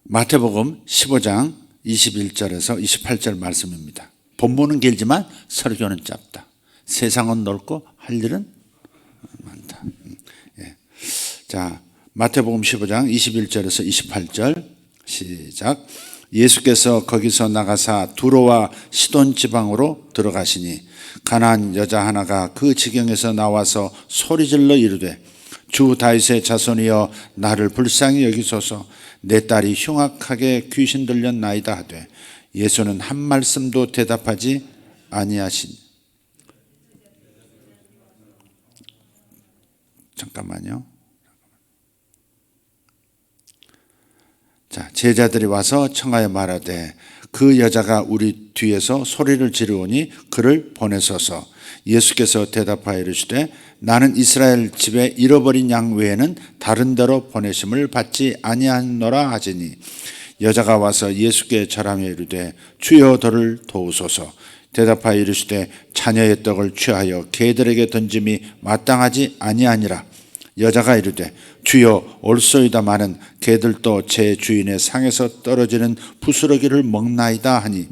마태복음 15장 21절에서 28절 말씀입니다. 본문은 길지만 설교는 짧다. 세상은 넓고 할 일은 많다. 자, 마태복음 15장 21절에서 28절 시작. 예수께서 거기서 나가사 두로와 시돈 지방으로 들어가시니 가나안 여자 하나가 그 지경에서 나와서 소리질러 이르되 주 다윗의 자손이여 나를 불쌍히 여기소서 내 딸이 흉악하게 귀신 들렸나이다 하되 예수는 한 말씀도 대답하지 아니하시니. 잠깐만요. 자, 제자들이 와서 청하여 말하되 그 여자가 우리 뒤에서 소리를 지르오니 그를 보내소서. 예수께서 대답하여 이르시되 나는 이스라엘 집에 잃어버린 양 외에는 다른 데로 보내심을 받지 아니하노라 하시니 여자가 와서 예수께 절하며 이르되 주여 저를 도우소서. 대답하여 이르시되 자녀의 떡을 취하여 개들에게 던짐이 마땅하지 아니하니라. 여자가 이르되 주여 옳소이다마는 개들도 제 주인의 상에서 떨어지는 부스러기를 먹나이다 하니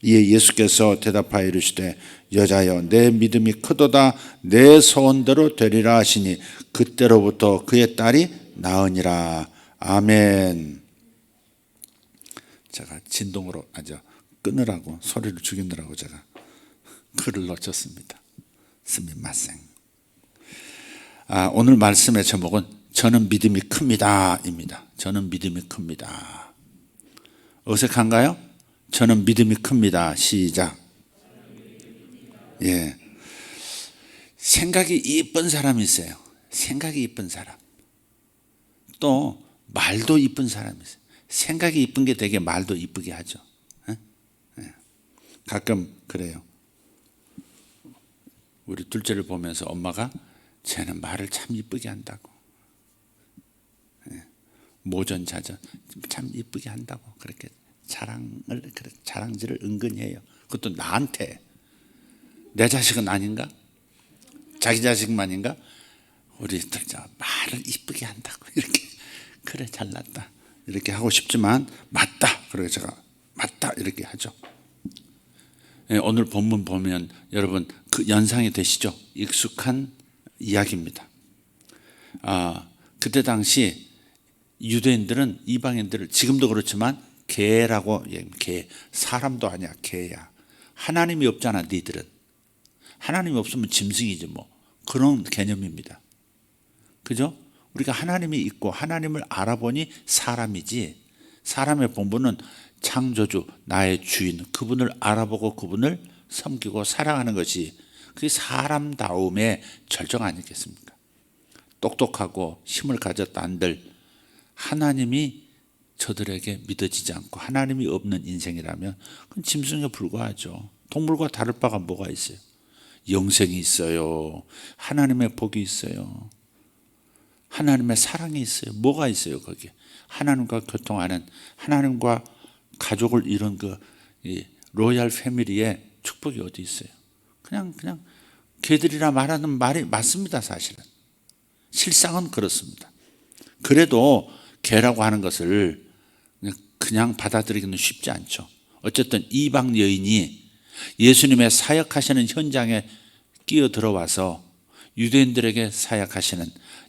이에 예수께서 대답하여 이르시되 여자여 내 믿음이 크도다 내 소원대로 되리라 하시니 그때로부터 그의 딸이 나으니라. 아멘. 제가 진동으로 끊으라고 소리를 죽이느라고 제가 글을 놓쳤습니다. 스미마생. 오늘 말씀의 제목은 저는 믿음이 큽니다 입니다. 저는 믿음이 큽니다. 어색한가요? 저는 믿음이 큽니다. 시작. 예. 생각이 이쁜 사람이 있어요. 생각이 이쁜 사람. 또 말도 이쁜 사람이 있어요. 생각이 이쁜 게 되게 말도 이쁘게 하죠. 예. 가끔 그래요. 우리 둘째를 보면서 엄마가 쟤는 말을 참 이쁘게 한다고. 모전자전 참 이쁘게 한다고 그렇게 자랑질을 은근히 해요. 그것도 나한테. 내 자식은 아닌가? 자기 자식만인가? 우리 둘째 말을 이쁘게 한다고 이렇게 그래 잘났다 이렇게 하고 싶지만 맞다. 그래서 제가 맞다 이렇게 하죠. 오늘 본문 보면 여러분 그 연상이 되시죠? 익숙한 이야기입니다. 그때 당시 유대인들은 이방인들을 지금도 그렇지만 개라고 개 사람도 아니야 개야. 하나님이 없잖아 니들은. 하나님이 없으면 짐승이지 뭐 그런 개념입니다. 그죠? 우리가 하나님이 있고 하나님을 알아보니 사람이지 사람의 본분은 창조주 나의 주인 그분을 알아보고 그분을 섬기고 사랑하는 것이 그게 사람다움의 절정 아니겠습니까? 똑똑하고 힘을 가졌다 한들 하나님이 저들에게 믿어지지 않고 하나님이 없는 인생이라면 그건 짐승에 불과하죠. 동물과 다를 바가 뭐가 있어요? 영생이 있어요. 하나님의 복이 있어요. 하나님의 사랑이 있어요. 뭐가 있어요 거기에? 하나님과 교통하는 하나님과 가족을 이룬 그 로얄 패밀리의 축복이 어디 있어요? 그냥 개들이라 말하는 말이 맞습니다. 사실은 실상은 그렇습니다. 그래도 개라고 하는 것을 그냥 받아들이기는 쉽지 않죠. 어쨌든 이방 여인이 예수님의 사역하시는 현장에 끼어 들어와서 유대인들에게 사역하시는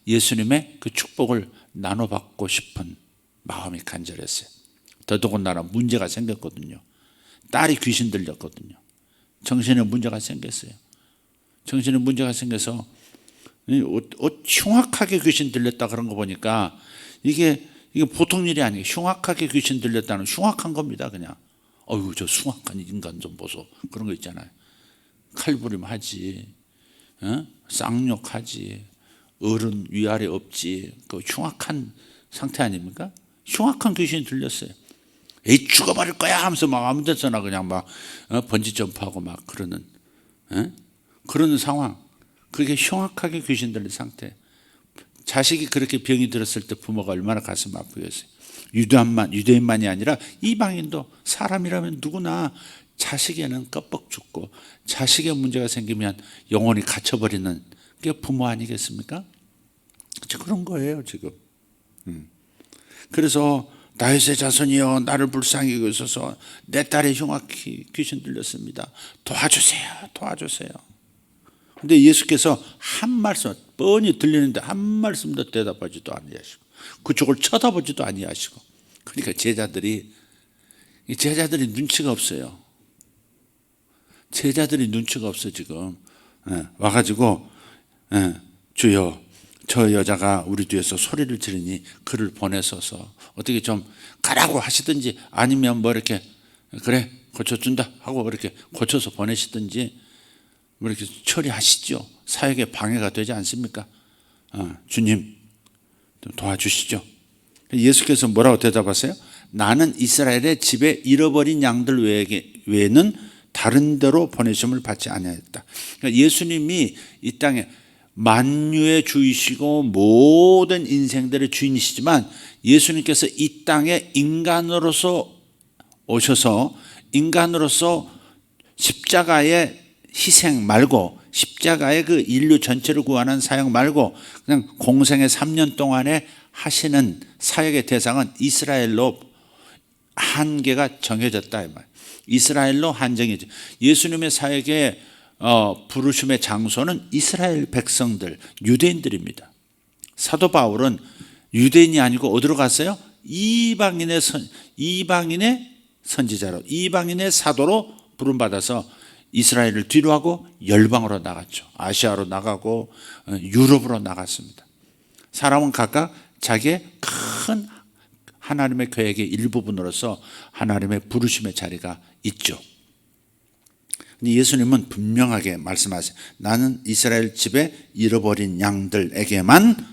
예수님의 그 축복을 나눠받고 싶은 마음이 간절했어요. 더더군다나 문제가 생겼거든요. 딸이 귀신 들렸거든요. 정신에 문제가 생겼어요. 정신에 문제가 생겨서 흉악하게 귀신 들렸다 그런 거 보니까 이게 보통 일이 아니에요. 흉악하게 귀신 들렸다는 흉악한 겁니다. 그냥 어휴 저 흉악한 인간 좀 보소 그런 거 있잖아요. 칼부림하지, 쌍욕하지, 어른 위아래 없지. 그 흉악한 상태 아닙니까? 흉악한 귀신이 들렸어요. 에이 죽어버릴 거야 하면서 막 아무 데서나 그냥 막 번지 점프하고 막 그러는 상황. 그게 흉악하게 귀신 들린 상태. 자식이 그렇게 병이 들었을 때 부모가 얼마나 가슴 아프겠어요. 유대인만이 아니라 이방인도 사람이라면 누구나 자식에는 껍벅 죽고 자식의 문제가 생기면 영혼이 갇혀버리는 게 부모 아니겠습니까? 그런 거예요 지금. 그래서 다윗의 자손이여 나를 불쌍히 여기소서. 내 딸의 흉악히 귀신 들렸습니다. 도와주세요. 도와주세요. 근데 예수께서 한 말씀, 뻔히 들리는데 한 말씀도 대답하지도 아니하시고 그쪽을 쳐다보지도 아니하시고, 그러니까 제자들이 눈치가 없어요. 제자들이 눈치가 없어 지금. 와가지고 주여 저 여자가 우리 뒤에서 소리를 지르니 그를 보내소서. 어떻게 좀 가라고 하시든지 아니면 뭐 이렇게 그래 고쳐준다 하고 이렇게 고쳐서 보내시든지 뭐 이렇게 처리하시죠. 사역에 방해가 되지 않습니까? 주님 좀 도와주시죠. 예수께서 뭐라고 대답하세요? 나는 이스라엘의 집에 잃어버린 양들 외에는 다른 데로 보내심을 받지 아니하였다. 그러니까 예수님이 이 땅에 만유의 주이시고 모든 인생들의 주인이시지만 예수님께서 이 땅에 인간으로서 오셔서 인간으로서 십자가의 희생 말고 십자가의 그 인류 전체를 구하는 사역 말고 그냥 공생의 3년 동안에 하시는 사역의 대상은 이스라엘로 한계가 정해졌다 이 말. 이스라엘로 한정이죠. 예수님의 사역의 부르심의 장소는 이스라엘 백성들, 유대인들입니다. 사도 바울은 유대인이 아니고 어디로 갔어요? 이방인의 선지자로, 이방인의 사도로 부름받아서 이스라엘을 뒤로 하고 열방으로 나갔죠. 아시아로 나가고 유럽으로 나갔습니다. 사람은 각각 자기의 큰 하나님의 계획의 일부분으로서 하나님의 부르심의 자리가 있죠. 예수님은 분명하게 말씀하세요. 나는 이스라엘 집에 잃어버린 양들에게만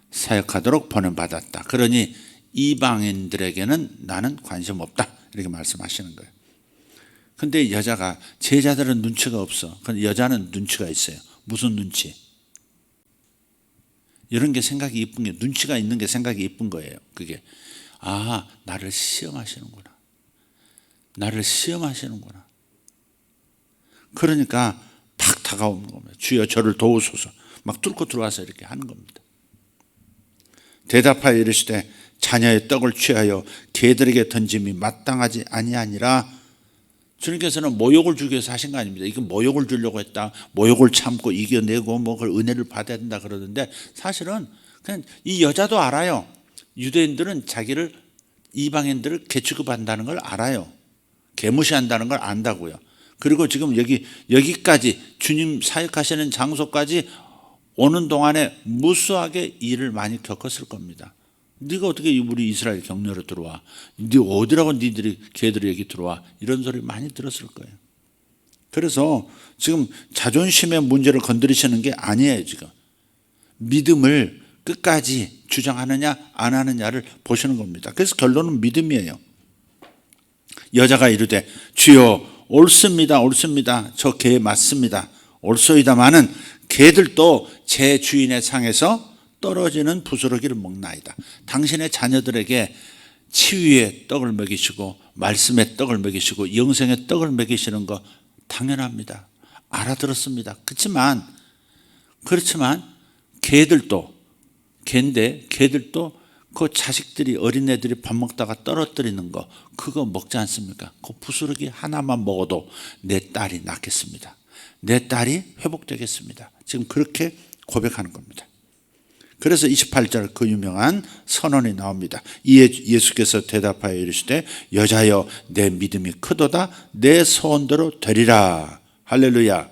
사역하도록 보냄받았다. 그러니 이방인들에게는 나는 관심 없다. 이렇게 말씀하시는 거예요. 근데 여자가, 제자들은 눈치가 없어. 근데 여자는 눈치가 있어요. 무슨 눈치? 이런 게 생각이 이쁜 게, 눈치가 있는 게 생각이 이쁜 거예요. 그게 나를 시험하시는구나. 나를 시험하시는구나. 그러니까 탁 다가오는 겁니다. 주여 저를 도우소서. 막 뚫고 들어와서 이렇게 하는 겁니다. 대답하여 이르시되 자녀의 떡을 취하여 개들에게 던짐이 마땅하지 아니하니라. 주님께서는 모욕을 주기 위해서 하신 거 아닙니다. 이건 모욕을 주려고 했다. 모욕을 참고 이겨내고 뭐 그걸 은혜를 받아야 된다 그러는데 사실은 그냥 이 여자도 알아요. 유대인들은 자기를, 이방인들을 개취급한다는 걸 알아요. 개무시한다는 걸 안다고요. 그리고 지금 여기까지 주님 사역하시는 장소까지 오는 동안에 무수하게 일을 많이 겪었을 겁니다. 네가 어떻게 우리 이스라엘 경로로 들어와? 네 어디라고 니들이 걔들이 여기 들어와? 이런 소리 많이 들었을 거예요. 그래서 지금 자존심의 문제를 건드리시는 게 아니에요. 지금 믿음을 끝까지 주장하느냐 안 하느냐를 보시는 겁니다. 그래서 결론은 믿음이에요. 여자가 이르되 주여 옳습니다. 옳습니다. 저 개 맞습니다. 옳소이다마는 개들도 제 주인의 상에서 떨어지는 부스러기를 먹나이다. 당신의 자녀들에게 치유의 떡을 먹이시고 말씀의 떡을 먹이시고 영생의 떡을 먹이시는 거 당연합니다. 알아들었습니다. 그렇지만 개들도 그 자식들이, 어린애들이 밥 먹다가 떨어뜨리는 거 그거 먹지 않습니까? 그 부스러기 하나만 먹어도 내 딸이 낫겠습니다. 내 딸이 회복되겠습니다. 지금 그렇게 고백하는 겁니다. 그래서 28절 그 유명한 선언이 나옵니다. 이에 예수께서 대답하여 이르시되 여자여 내 믿음이 크도다. 내 소원대로 되리라. 할렐루야.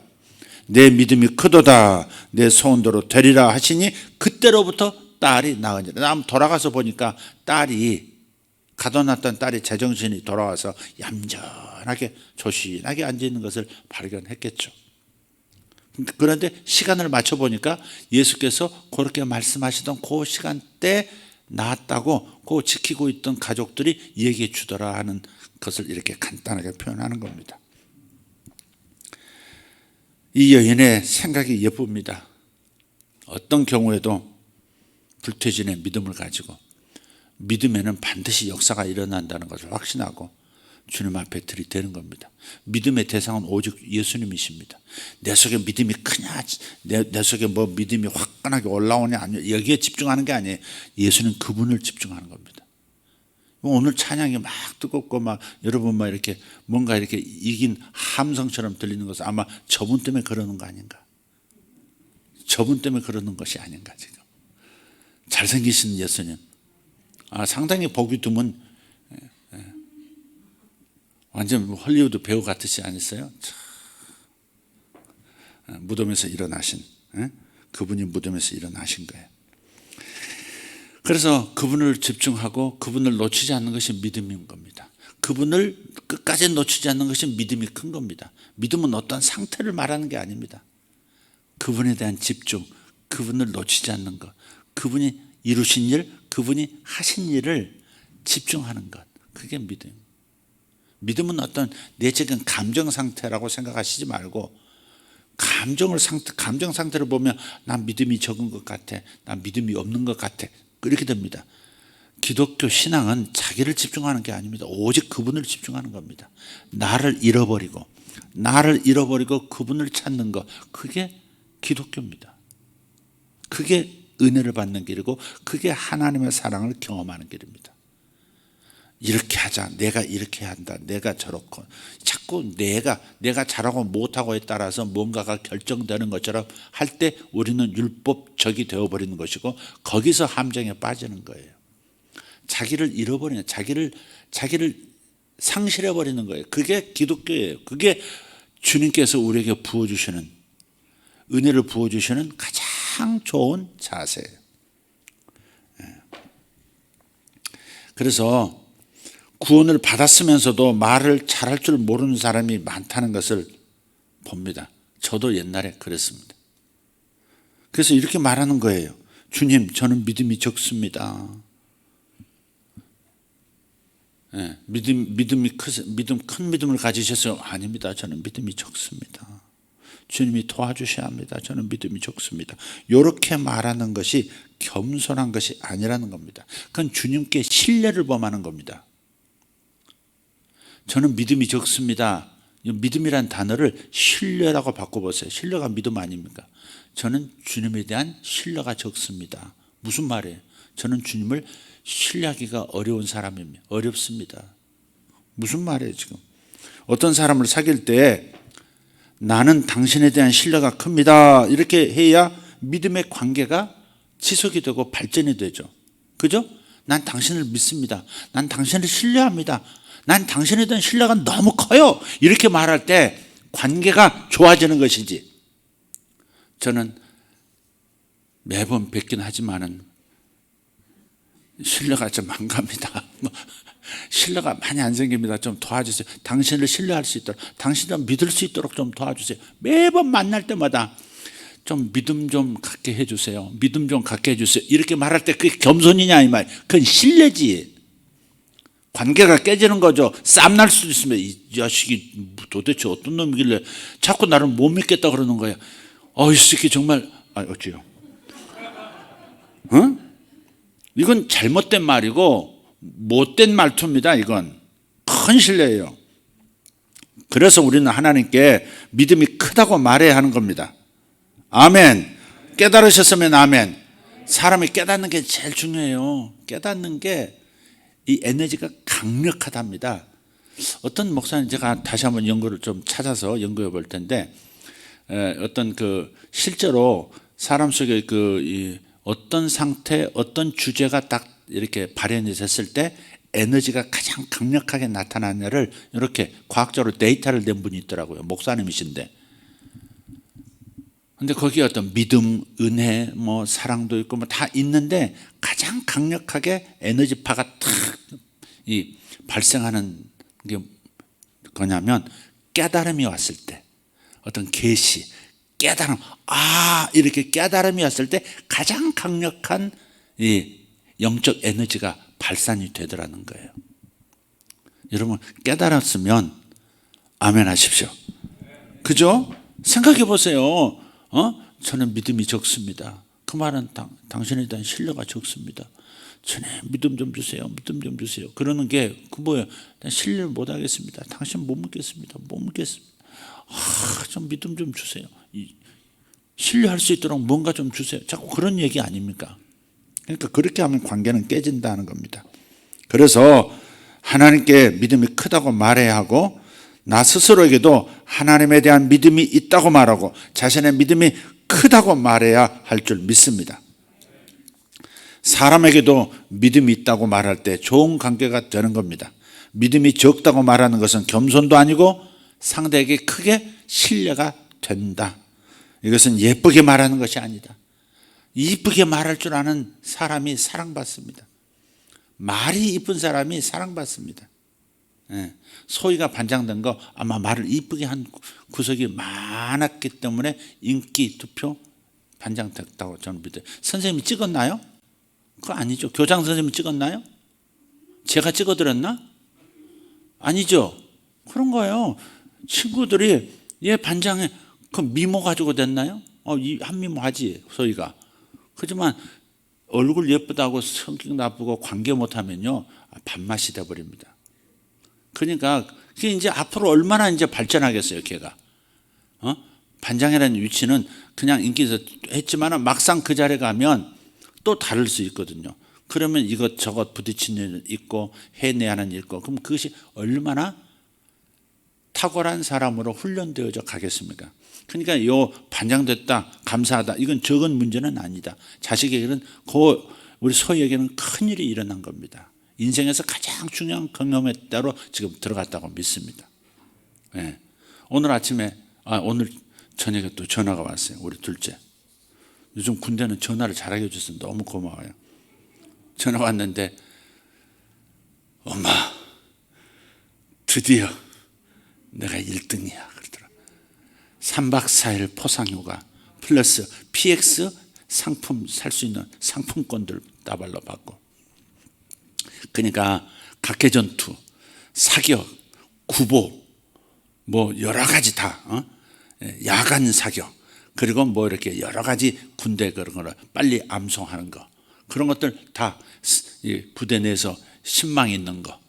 내 믿음이 크도다. 내 소원대로 되리라 하시니 그때로부터 딸이 나으니라. 한번 돌아가서 보니까 딸이, 가둬놨던 딸이 제정신이 돌아와서 얌전하게 조신하게 앉아있는 것을 발견했겠죠. 그런데 시간을 맞춰보니까 예수께서 그렇게 말씀하시던 그 시간대 나았다고 그 지키고 있던 가족들이 얘기해 주더라 하는 것을 이렇게 간단하게 표현하는 겁니다. 이 여인의 생각이 예쁩니다. 어떤 경우에도 불퇴진의 믿음을 가지고 믿음에는 반드시 역사가 일어난다는 것을 확신하고 주님 앞에 들이대는 겁니다. 믿음의 대상은 오직 예수님이십니다. 내 속에 믿음이 크냐, 내 속에 뭐 믿음이 화끈하게 올라오냐, 아니면 여기에 집중하는 게 아니에요. 예수는 그분을 집중하는 겁니다. 오늘 찬양이 막 뜨겁고 막 여러분 막 이렇게 뭔가 이렇게 이긴 함성처럼 들리는 것은 아마 저분 때문에 그러는 거 아닌가? 저분 때문에 그러는 것이 아닌가 지금. 잘생기신 예수님. 상당히 보기 드문 완전 헐리우드 배우 같으시 않으세요? 무덤에서 일어나신 그분이 무덤에서 일어나신 거예요. 그래서 그분을 집중하고 그분을 놓치지 않는 것이 믿음인 겁니다. 그분을 끝까지 놓치지 않는 것이 믿음이 큰 겁니다. 믿음은 어떤 상태를 말하는 게 아닙니다. 그분에 대한 집중, 그분을 놓치지 않는 것, 그분이 이루신 일, 그분이 하신 일을 집중하는 것, 그게 믿음. 믿음은 어떤 내적인 감정 상태라고 생각하시지 말고 감정 상태를 보면 난 믿음이 적은 것 같아, 난 믿음이 없는 것 같아, 이렇게 됩니다. 기독교 신앙은 자기를 집중하는 게 아닙니다. 오직 그분을 집중하는 겁니다. 나를 잃어버리고 그분을 찾는 것, 그게 기독교입니다. 그게 은혜를 받는 길이고 그게 하나님의 사랑을 경험하는 길입니다. 이렇게 하자, 내가 이렇게 한다, 내가 저렇고, 자꾸 내가 잘하고 못하고에 따라서 뭔가가 결정되는 것처럼 할 때 우리는 율법적이 되어버리는 것이고 거기서 함정에 빠지는 거예요. 자기를 잃어버리는, 자기를 상실해버리는 거예요. 그게 기독교예요. 그게 주님께서 우리에게 부어주시는, 은혜를 부어주시는 가장 좋은 자세예요. 그래서 구원을 받았으면서도 말을 잘할 줄 모르는 사람이 많다는 것을 봅니다. 저도 옛날에 그랬습니다. 그래서 이렇게 말하는 거예요. 주님, 저는 믿음이 적습니다. 큰 믿음을 가지셔서 아닙니다. 저는 믿음이 적습니다. 주님이 도와주셔야 합니다. 저는 믿음이 적습니다. 이렇게 말하는 것이 겸손한 것이 아니라는 겁니다. 그건 주님께 신뢰를 범하는 겁니다. 저는 믿음이 적습니다. 믿음이란 단어를 신뢰라고 바꿔보세요. 신뢰가 믿음 아닙니까? 저는 주님에 대한 신뢰가 적습니다. 무슨 말이에요? 저는 주님을 신뢰하기가 어려운 사람입니다. 어렵습니다. 무슨 말이에요 지금? 어떤 사람을 사귈 때 나는 당신에 대한 신뢰가 큽니다, 이렇게 해야 믿음의 관계가 지속이 되고 발전이 되죠. 그죠? 난 당신을 믿습니다. 난 당신을 신뢰합니다. 난 당신에 대한 신뢰가 너무 커요, 이렇게 말할 때 관계가 좋아지는 것이지. 저는 매번 뵙긴 하지만은 신뢰가 좀 안 갑니다. 신뢰가 많이 안 생깁니다. 좀 도와주세요. 당신을 신뢰할 수 있도록, 당신을 믿을 수 있도록 좀 도와주세요. 매번 만날 때마다 좀 믿음 좀 갖게 해주세요. 믿음 좀 갖게 해주세요. 이렇게 말할 때 그게 겸손이냐 이 말. 그건 신뢰지. 관계가 깨지는 거죠. 쌈날 수도 있으면 이 자식이 도대체 어떤 놈이길래 자꾸 나를 못 믿겠다 그러는 거야. 이 새끼 정말 어찌요? 이건 잘못된 말이고 못된 말투입니다. 이건 큰 신뢰예요. 그래서 우리는 하나님께 믿음이 크다고 말해야 하는 겁니다. 아멘. 깨달으셨으면 아멘. 사람이 깨닫는 게 제일 중요해요. 깨닫는 게 이 에너지가 강력하답니다. 어떤 목사님, 제가 다시 한번 연구를 좀 찾아서 연구해 볼 텐데, 어떤 실제로 사람 속에 어떤 상태, 어떤 주제가 딱 이렇게 발현이 됐을 때 에너지가 가장 강력하게 나타나느냐를 이렇게 과학적으로 데이터를 낸 분이 있더라고요. 목사님이신데. 근데 거기에 어떤 믿음, 은혜, 사랑도 있고 다 있는데 가장 강력하게 에너지파가 탁 발생하는 게 뭐냐면 깨달음이 왔을 때, 어떤 계시, 깨달음, 이렇게 깨달음이 왔을 때 가장 강력한 이 영적 에너지가 발산이 되더라는 거예요. 여러분 깨달았으면 아멘 하십시오. 그죠? 생각해 보세요. 저는 믿음이 적습니다. 그 말은 당신에 대한 신뢰가 적습니다. 주님 믿음 좀 주세요. 믿음 좀 주세요. 그러는 게 뭐예요? 신뢰를 못 하겠습니다. 당신 못 믿겠습니다. 못 믿겠습니다. 좀 믿음 좀 주세요. 신뢰할 수 있도록 뭔가 좀 주세요. 자꾸 그런 얘기 아닙니까? 그러니까 그렇게 하면 관계는 깨진다는 겁니다. 그래서 하나님께 믿음이 크다고 말해야 하고 나 스스로에게도 하나님에 대한 믿음이 있다고 말하고 자신의 믿음이 크다고 말해야 할 줄 믿습니다. 사람에게도 믿음이 있다고 말할 때 좋은 관계가 되는 겁니다. 믿음이 적다고 말하는 것은 겸손도 아니고 상대에게 크게 신뢰가 된다. 이것은 예쁘게 말하는 것이 아니다. 이쁘게 말할 줄 아는 사람이 사랑받습니다. 말이 이쁜 사람이 사랑받습니다. 소희가 반장된 거 아마 말을 이쁘게 한 구석이 많았기 때문에 인기 투표 반장됐다고 저는 믿어요. 선생님이 찍었나요? 그거 아니죠. 교장 선생님이 찍었나요? 제가 찍어드렸나? 아니죠. 그런 거예요. 친구들이 얘 반장에 그 미모 가지고 됐나요? 이 한미모 하지 소희가. 하지만 얼굴 예쁘다고 성격 나쁘고 관계 못하면요 밥맛이 돼버립니다. 그러니까 그게 이제 앞으로 얼마나 이제 발전하겠어요, 걔가. 반장이라는 위치는 그냥 인기에서 했지만 막상 그 자리에 가면 또 다를 수 있거든요. 그러면 이것저것 부딪히는 일 있고 해내야 하는 일 있고 그럼 그것이 얼마나 탁월한 사람으로 훈련되어져 가겠습니까? 그러니까 요 반장됐다 감사하다 이건 적은 문제는 아니다. 자식에게는 우리 소희에게는 큰일이 일어난 겁니다. 인생에서 가장 중요한 경험에 따로 지금 들어갔다고 믿습니다. 네. 오늘 아침에 오늘 저녁에 또 전화가 왔어요. 우리 둘째. 요즘 군대는 전화를 잘하게 해줘서 너무 고마워요. 전화 왔는데 엄마 드디어 내가 1등이야 그러더라. 3박 4일 포상휴가 플러스 PX 상품 살 수 있는 상품권들 따발로 받고 그러니까 각개전투, 사격, 구보 뭐 여러 가지 다 야간 사격 그리고 뭐 이렇게 여러 가지 군대 그런 거를 빨리 암송하는 거 그런 것들 다 부대 내에서 신망 있는 거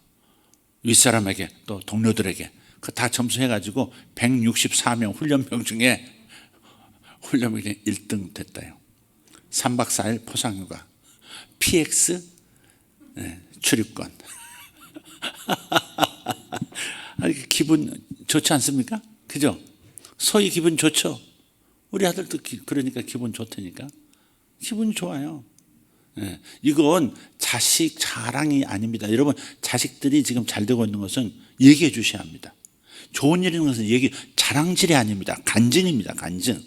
윗사람에게 또 동료들에게 그 다 점수해가지고 164명 훈련병 중에 1등 됐다요. 3박 4일 포상휴가 PX 출입권 기분 좋지 않습니까? 그죠? 소희 기분 좋죠? 우리 아들도 그러니까 기분 좋다니까 기분 좋아요. 이건 자식 자랑이 아닙니다. 여러분 자식들이 지금 잘 되고 있는 것은 얘기해 주셔야 합니다. 좋은 일인 것은 자랑질이 아닙니다. 간증입니다. 간증.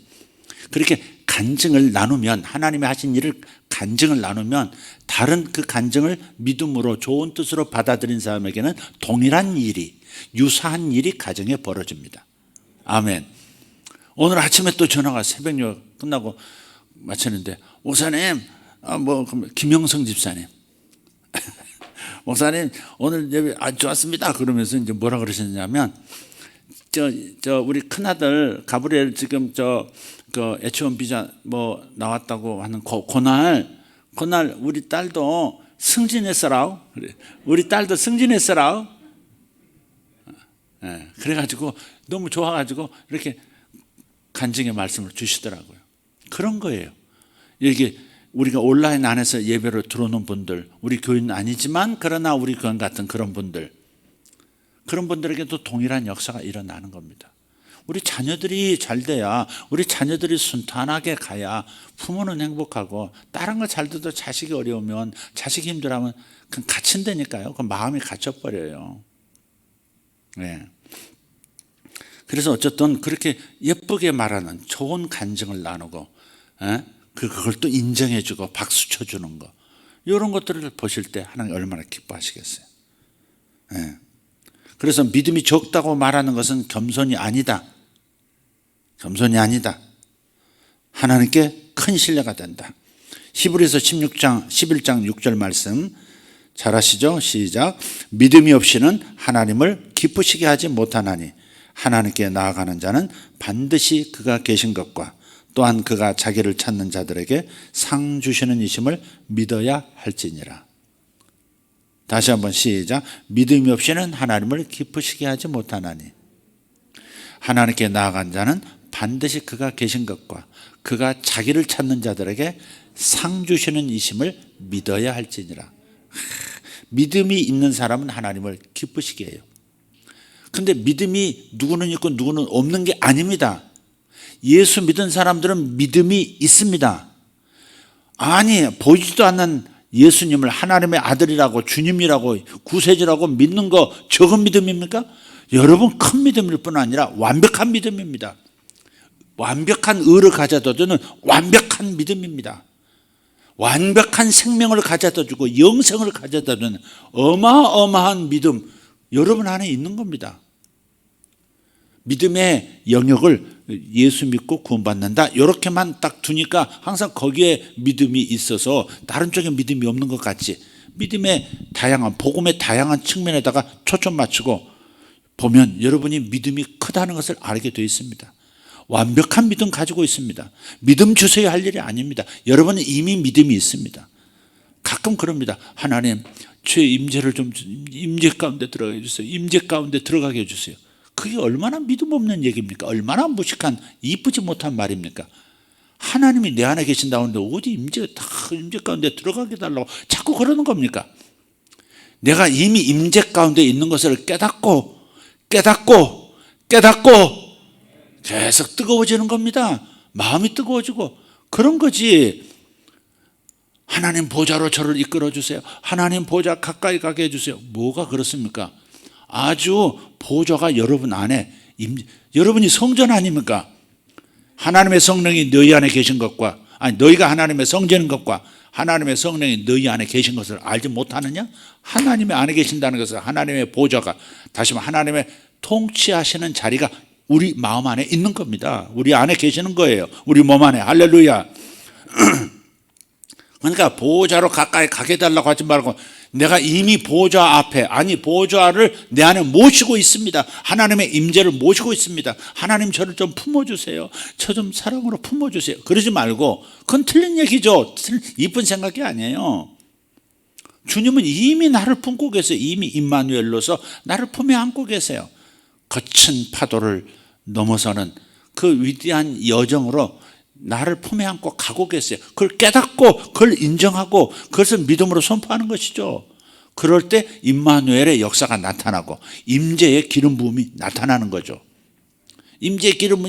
그렇게 간증을 나누면 하나님이 하신 일을 간증을 나누면 다른 그 간증을 믿음으로 좋은 뜻으로 받아들인 사람에게는 동일한 일이 유사한 일이 가정에 벌어집니다. 아멘. 오늘 아침에 또 전화가 새벽녘 끝나고 마쳤는데 목사님 김영성 집사님 목사님 오늘 예배 아주 좋았습니다. 그러면서 이제 뭐라 그러셨냐면 우리 큰아들 가브리엘 지금 그 H1 비자 뭐 나왔다고 하는 그날 우리 딸도 승진했어라. 우리 딸도 승진했어라. 그래가지고 너무 좋아가지고 이렇게 간증의 말씀을 주시더라고요. 그런 거예요. 이게 우리가 온라인 안에서 예배로 들어오는 분들, 우리 교인은 아니지만 그러나 우리 교인 같은 그런 분들에게도 동일한 역사가 일어나는 겁니다. 우리 자녀들이 잘 돼야 우리 자녀들이 순탄하게 가야 부모는 행복하고 다른 거 잘 돼도 자식이 어려우면 자식이 힘들어하면 그건 갇힌다니까요. 그 마음이 갇혀버려요. 네. 그래서 어쨌든 그렇게 예쁘게 말하는 좋은 간증을 나누고 그걸 또 인정해주고 박수 쳐주는 거 이런 것들을 보실 때 하나님 얼마나 기뻐하시겠어요. 네. 그래서 믿음이 적다고 말하는 것은 겸손이 아니다. 겸손이 아니다. 하나님께 큰 신뢰가 된다. 히브리서 11장 6절 말씀 잘 아시죠? 시작. 믿음이 없이는 하나님을 기쁘시게 하지 못하나니 하나님께 나아가는 자는 반드시 그가 계신 것과 또한 그가 자기를 찾는 자들에게 상 주시는 이심을 믿어야 할지니라. 다시 한번 시작. 믿음이 없이는 하나님을 기쁘시게 하지 못하나니 하나님께 나아간 자는 반드시 그가 계신 것과 그가 자기를 찾는 자들에게 상 주시는 이심을 믿어야 할지니라. 믿음이 있는 사람은 하나님을 기쁘시게 해요. 근데 믿음이 누구는 있고 누구는 없는 게 아닙니다. 예수 믿은 사람들은 믿음이 있습니다. 아니, 보이지도 않는 예수님을 하나님의 아들이라고 주님이라고 구세주라고 믿는 거 적은 믿음입니까? 여러분, 큰 믿음일 뿐 아니라 완벽한 믿음입니다. 완벽한 의를 가져다 주는 완벽한 믿음입니다. 완벽한 생명을 가져다 주고 영생을 가져다 주는 어마어마한 믿음, 여러분 안에 있는 겁니다. 믿음의 영역을 예수 믿고 구원받는다, 이렇게만 딱 두니까 항상 거기에 믿음이 있어서 다른 쪽에 믿음이 없는 것 같지, 믿음의 다양한, 복음의 다양한 측면에다가 초점 맞추고 보면 여러분이 믿음이 크다는 것을 알게 되어 있습니다. 완벽한 믿음 가지고 있습니다. 믿음 주세요 할 일이 아닙니다. 여러분은 이미 믿음이 있습니다. 가끔 그럽니다. 하나님, 주의 임재를 좀, 임재 가운데 들어가게 해주세요. 임재 가운데 들어가게 해주세요. 그게 얼마나 믿음 없는 얘기입니까? 얼마나 무식한, 이쁘지 못한 말입니까? 하나님이 내 안에 계신다는데 어디 임재 가운데 들어가게 달라고 자꾸 그러는 겁니까? 내가 이미 임재 가운데 있는 것을 깨닫고 계속 뜨거워지는 겁니다. 마음이 뜨거워지고 그런 거지. 하나님 보좌로 저를 이끌어 주세요. 하나님 보좌 가까이 가게 해주세요. 뭐가 그렇습니까? 아주 보좌가 여러분 안에, 여러분이 성전 아닙니까? 하나님의 성령이 너희 안에 계신 것과, 아니 너희가 하나님의 성전인 것과 하나님의 성령이 너희 안에 계신 것을 알지 못하느냐? 하나님의 안에 계신다는 것은 하나님의 보좌가, 다시 말하면 하나님의 통치하시는 자리가 우리 마음 안에 있는 겁니다. 우리 안에 계시는 거예요. 우리 몸 안에. 할렐루야. 그러니까 보좌로 가까이 가게 해달라고 하지 말고, 내가 이미 보좌 앞에, 아니 보좌를 내 안에 모시고 있습니다. 하나님의 임재를 모시고 있습니다. 하나님 저를 좀 품어주세요. 저 좀 사랑으로 품어주세요. 그러지 말고, 그건 틀린 얘기죠. 이쁜 생각이 아니에요. 주님은 이미 나를 품고 계세요. 이미 임마누엘로서 나를 품에 안고 계세요. 거친 파도를 넘어서는 그 위대한 여정으로 나를 품에 안고 가고 계세요. 그걸 깨닫고 그걸 인정하고 그것을 믿음으로 선포하는 것이죠. 그럴 때 임마누엘의 역사가 나타나고 임재의 기름 부음이 나타나는 거죠. 임재의 기름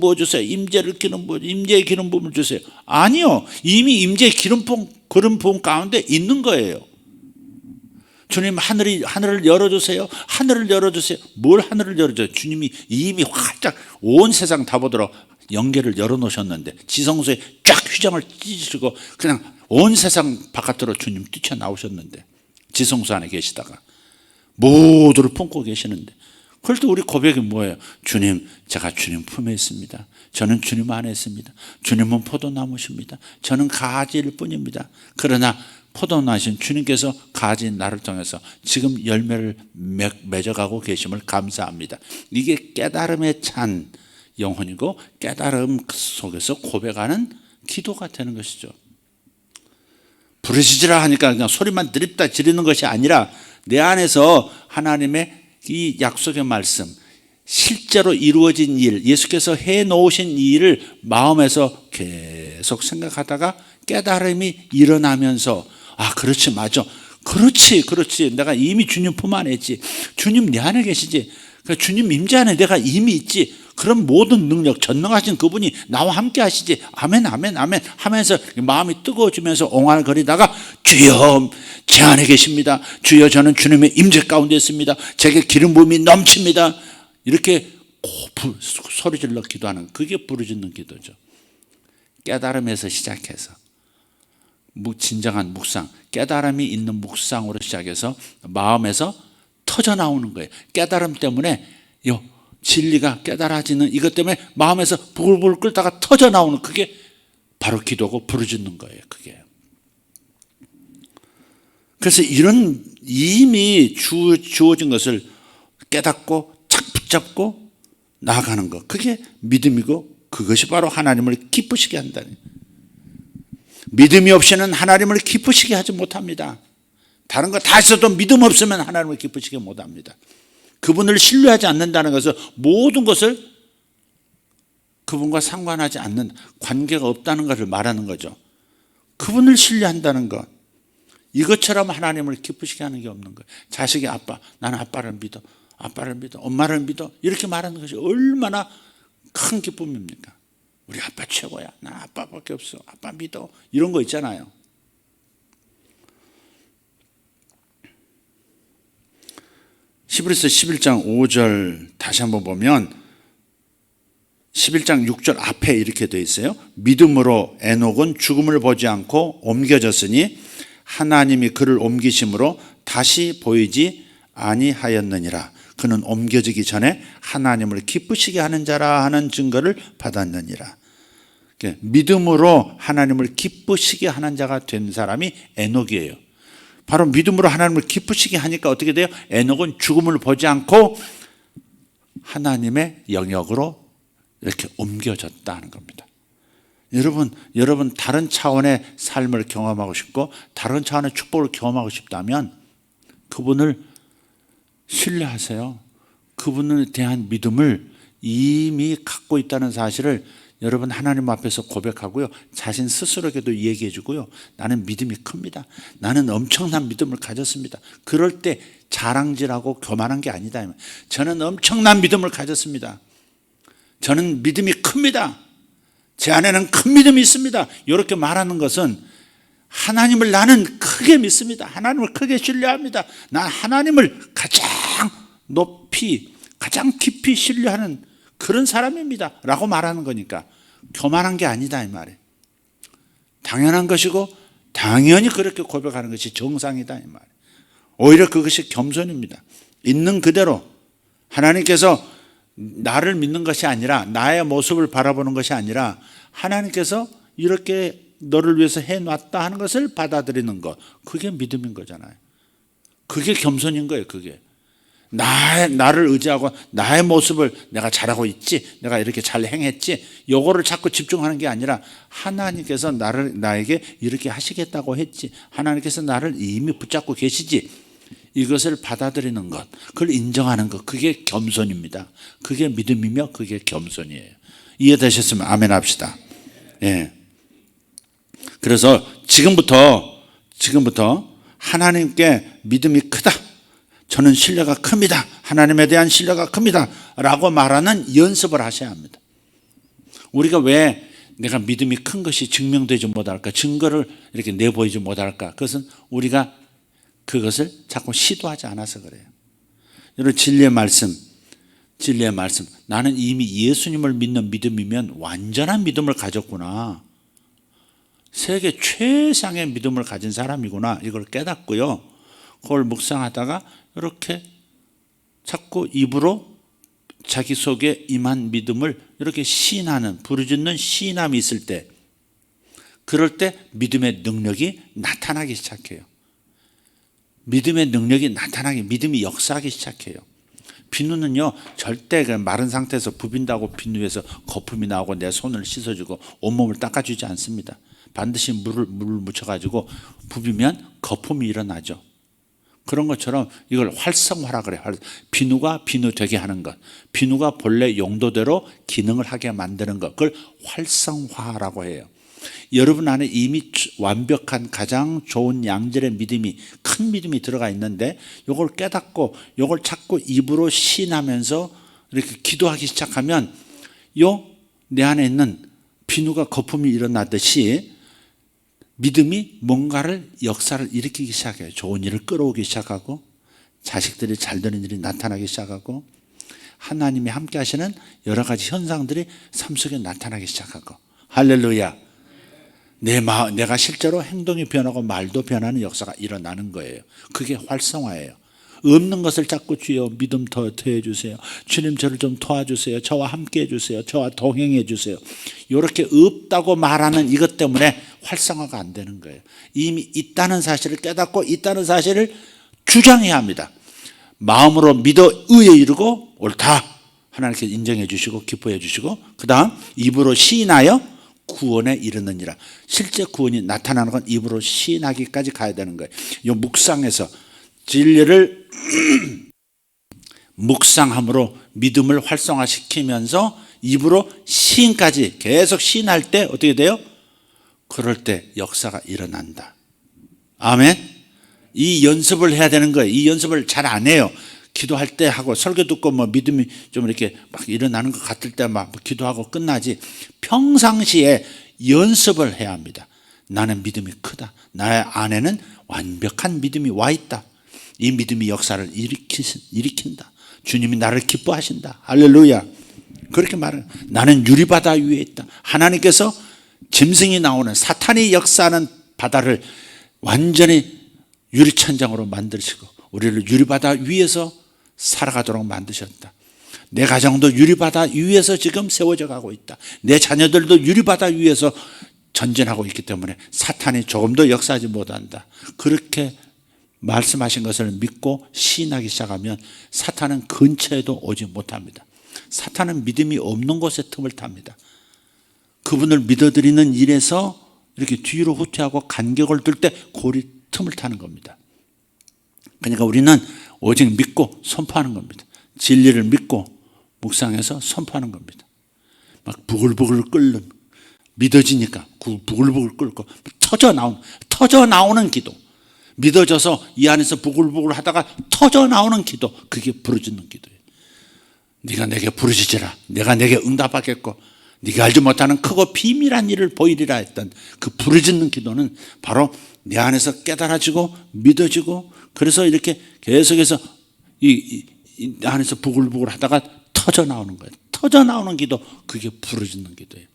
부어주세요. 임재의 기름 부음을 주세요. 아니요, 이미 임재의 기름 부음 가운데 있는 거예요. 주님, 하늘을 열어주세요. 하늘을 열어주세요. 뭘 하늘을 열어줘요? 주님이 이미 활짝 온 세상 다 보도록 영계를 열어놓으셨는데, 지성소에 쫙 휘장을 찢으시고 그냥 온 세상 바깥으로 주님 뛰쳐나오셨는데, 지성소 안에 계시다가 모두를 품고 계시는데, 그럴 때 우리 고백이 뭐예요? 주님, 제가 주님 품에 있습니다. 저는 주님 안에 있습니다. 주님은 포도나무십니다. 저는 가지일 뿐입니다. 그러나 포도나신 주님께서 가지인 나를 통해서 지금 열매를 맺어가고 계심을 감사합니다. 이게 깨달음에 찬 영혼이고, 깨달음 속에서 고백하는 기도가 되는 것이죠. 부르짖으라 하니까 그냥 소리만 드립다 지르는 것이 아니라 내 안에서 하나님의 이 약속의 말씀, 실제로 이루어진 일, 예수께서 해놓으신 이 일을 마음에서 계속 생각하다가 깨달음이 일어나면서, 아 그렇지, 맞아, 그렇지, 내가 이미 주님 품 안에 있지, 주님 내 안에 계시지, 그러니까 주님 임재 안에 내가 이미 있지, 그런 모든 능력, 전능하신 그분이 나와 함께 하시지, 아멘 하면서 마음이 뜨거워지면서 옹알거리다가, 주여 제 안에 계십니다. 주여 저는 주님의 임재 가운데 있습니다. 제게 기름 부음이 넘칩니다. 이렇게 소리질러 기도하는, 그게 부르짖는 기도죠. 깨달음에서 시작해서 진정한 묵상, 깨달음이 있는 묵상으로 시작해서 마음에서 터져 나오는 거예요. 깨달음 때문에 진리가 깨달아지는 이것 때문에 마음에서 부글부글 끓다가 터져 나오는, 그게 바로 기도고 부르짖는 거예요. 그게. 그래서 이런 이미 주어진 것을 깨닫고 착 붙잡고 나아가는 것, 그게 믿음이고, 그것이 바로 하나님을 기쁘시게 한다는. 믿음이 없이는 하나님을 기쁘시게 하지 못합니다. 다른 거 다 있어도 믿음 없으면 하나님을 기쁘시게 못합니다. 그분을 신뢰하지 않는다는 것은 모든 것을 그분과 상관하지 않는, 관계가 없다는 것을 말하는 거죠. 그분을 신뢰한다는 것, 이것처럼 하나님을 기쁘시게 하는 게 없는 거예요. 자식이 아빠, 나는 아빠를 믿어, 아빠를 믿어, 엄마를 믿어, 이렇게 말하는 것이 얼마나 큰 기쁨입니까? 우리 아빠 최고야, 난 아빠밖에 없어, 아빠 믿어, 이런 거 있잖아요. 히브리서 11장 5절 다시 한번 보면 11장 6절 앞에 이렇게 되어 있어요. 믿음으로 에녹은 죽음을 보지 않고 옮겨졌으니 하나님이 그를 옮기심으로 다시 보이지 아니하였느니라. 그는 옮겨지기 전에 하나님을 기쁘시게 하는 자라 하는 증거를 받았느니라. 믿음으로 하나님을 기쁘시게 하는 자가 된 사람이 에녹이에요. 바로 믿음으로 하나님을 기쁘시게 하니까 어떻게 돼요? 에녹은 죽음을 보지 않고 하나님의 영역으로 이렇게 옮겨졌다는 겁니다. 여러분 다른 차원의 삶을 경험하고 싶고 다른 차원의 축복을 경험하고 싶다면 그분을 신뢰하세요. 그분에 대한 믿음을 이미 갖고 있다는 사실을 여러분 하나님 앞에서 고백하고요, 자신 스스로에게도 얘기해 주고요, 나는 믿음이 큽니다, 나는 엄청난 믿음을 가졌습니다. 그럴 때 자랑질하고 교만한 게 아니다. 저는 엄청난 믿음을 가졌습니다, 저는 믿음이 큽니다, 제 안에는 큰 믿음이 있습니다, 이렇게 말하는 것은 하나님을 나는 크게 믿습니다, 하나님을 크게 신뢰합니다, 난 하나님을 가장 높이 가장 깊이 신뢰하는 그런 사람입니다 라고 말하는 거니까 교만한 게 아니다 이 말이에요. 당연한 것이고 당연히 그렇게 고백하는 것이 정상이다 이 말이에요. 오히려 그것이 겸손입니다. 있는 그대로 하나님께서 나를 믿는 것이 아니라 나의 모습을 바라보는 것이 아니라 하나님께서 이렇게 너를 위해서 해놨다 하는 것을 받아들이는 것, 그게 믿음인 거잖아요. 그게 겸손인 거예요. 그게 나를 의지하고 나의 모습을 내가 잘하고 있지, 내가 이렇게 잘 행했지, 요거를 자꾸 집중하는 게 아니라 하나님께서 나에게 이렇게 하시겠다고 했지, 하나님께서 나를 이미 붙잡고 계시지, 이것을 받아들이는 것, 그걸 인정하는 것, 그게 겸손입니다. 그게 믿음이며 그게 겸손이에요. 이해되셨으면 아멘 합시다. 예. 그래서 지금부터 하나님께 믿음이 크다, 저는 신뢰가 큽니다, 하나님에 대한 신뢰가 큽니다 라고 말하는 연습을 하셔야 합니다. 우리가 왜 내가 믿음이 큰 것이 증명되지 못할까, 증거를 이렇게 내보이지 못할까? 그것은 우리가 그것을 자꾸 시도하지 않아서 그래요. 여러분, 진리의 말씀, 나는 이미 예수님을 믿는 믿음이면 완전한 믿음을 가졌구나, 세계 최상의 믿음을 가진 사람이구나, 이걸 깨닫고요, 그걸 묵상하다가 이렇게 자꾸 입으로 자기 속에 임한 믿음을 이렇게 시인하는, 부르짖는 시인함이 있을 때, 그럴 때 믿음의 능력이 나타나기 시작해요. 믿음의 능력이 나타나기, 믿음이 역사하기 시작해요. 비누는요, 절대 마른 상태에서 부빈다고 비누에서 거품이 나오고 내 손을 씻어주고 온몸을 닦아주지 않습니다. 반드시 물을 묻혀가지고 부비면 거품이 일어나죠. 그런 것처럼 이걸 활성화라 그래요. 비누가 비누 되게 하는 것, 비누가 본래 용도대로 기능을 하게 만드는 것, 그걸 활성화라고 해요. 여러분 안에 이미 완벽한 가장 좋은 양질의 믿음이, 큰 믿음이 들어가 있는데 이걸 깨닫고 이걸 자꾸 입으로 시인하면서 이렇게 기도하기 시작하면 내 안에 있는 비누가 거품이 일어나듯이 믿음이 뭔가를, 역사를 일으키기 시작해요. 좋은 일을 끌어오기 시작하고, 자식들이 잘 되는 일이 나타나기 시작하고, 하나님이 함께 하시는 여러 가지 현상들이 삶 속에 나타나기 시작하고, 할렐루야. 내가 실제로 행동이 변하고 말도 변하는 역사가 일어나는 거예요. 그게 활성화예요. 없는 것을 자꾸 주여 믿음 더 더해주세요, 주님 저를 좀 도와주세요, 저와 함께 해주세요, 저와 동행해 주세요, 이렇게 없다고 말하는 이것 때문에 활성화가 안 되는 거예요. 이미 있다는 사실을 깨닫고 있다는 사실을 주장해야 합니다. 마음으로 믿어 의에 이르고 옳다, 하나님께 인정해 주시고 기뻐해 주시고, 그 다음 입으로 시인하여 구원에 이르느니라. 실제 구원이 나타나는 건 입으로 시인하기까지 가야 되는 거예요. 이 묵상에서 진리를 묵상함으로 믿음을 활성화시키면서 입으로 시인까지 계속 시인할 때 어떻게 돼요? 그럴 때 역사가 일어난다. 아멘. 이 연습을 해야 되는 거예요. 이 연습을 잘 안 해요. 기도할 때 하고 설교 듣고 뭐 믿음이 좀 이렇게 막 일어나는 것 같을 때 막 기도하고 끝나지, 평상시에 연습을 해야 합니다. 나는 믿음이 크다. 나의 안에는 완벽한 믿음이 와 있다. 이 믿음이 역사를 일으킨다. 주님이 나를 기뻐하신다. 할렐루야. 그렇게 말해요. 나는 유리바다 위에 있다. 하나님께서 짐승이 나오는, 사탄이 역사하는 바다를 완전히 유리천장으로 만드시고 우리를 유리바다 위에서 살아가도록 만드셨다. 내 가정도 유리바다 위에서 지금 세워져 가고 있다. 내 자녀들도 유리바다 위에서 전진하고 있기 때문에 사탄이 조금도 역사하지 못한다. 그렇게 말씀하신 것을 믿고 시인하기 시작하면 사탄은 근처에도 오지 못합니다. 사탄은 믿음이 없는 곳에 틈을 탑니다. 그분을 믿어드리는 일에서 이렇게 뒤로 후퇴하고 간격을 둘 때 골이 틈을 타는 겁니다. 그러니까 우리는 오직 믿고 선포하는 겁니다. 진리를 믿고 묵상해서 선포하는 겁니다. 막 부글부글 끓는, 믿어지니까 부글부글 끓고 터져 나오는 기도, 믿어져서 이 안에서 부글부글 하다가 터져 나오는 기도, 그게 부르짖는 기도예요. 네가 내게 부르짖으라, 내가 내게 응답하겠고 네가 알지 못하는 크고 비밀한 일을 보이리라 했던 그 부르짖는 기도는 바로 내 안에서 깨달아지고 믿어지고, 그래서 이렇게 계속해서 이 안에서 부글부글 하다가 터져 나오는 거예요. 터져 나오는 기도, 그게 부르짖는 기도예요.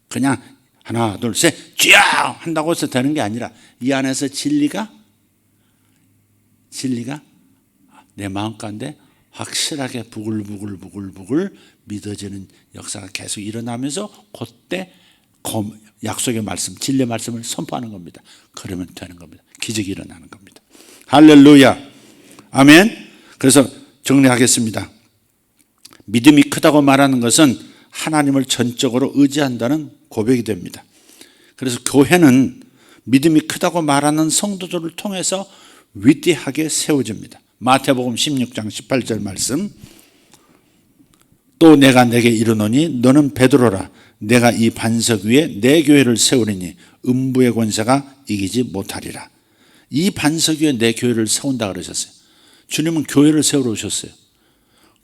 그냥 하나 둘 셋 쥐야 한다고 해서 되는 게 아니라 이 안에서 진리가 내 마음 가운데 확실하게 부글부글 믿어지는 역사가 계속 일어나면서 그때 약속의 말씀, 진리의 말씀을 선포하는 겁니다. 그러면 되는 겁니다. 기적이 일어나는 겁니다. 할렐루야. 아멘. 그래서 정리하겠습니다. 믿음이 크다고 말하는 것은 하나님을 전적으로 의지한다는 고백이 됩니다. 그래서 교회는 믿음이 크다고 말하는 성도들을 통해서 위대하게 세워집니다. 마태복음 16장 18절 말씀, 또 내가 내게 이르노니 너는 베드로라, 내가 이 반석 위에 내 교회를 세우리니 음부의 권세가 이기지 못하리라. 이 반석 위에 내 교회를 세운다 그러셨어요. 주님은 교회를 세우러 오셨어요.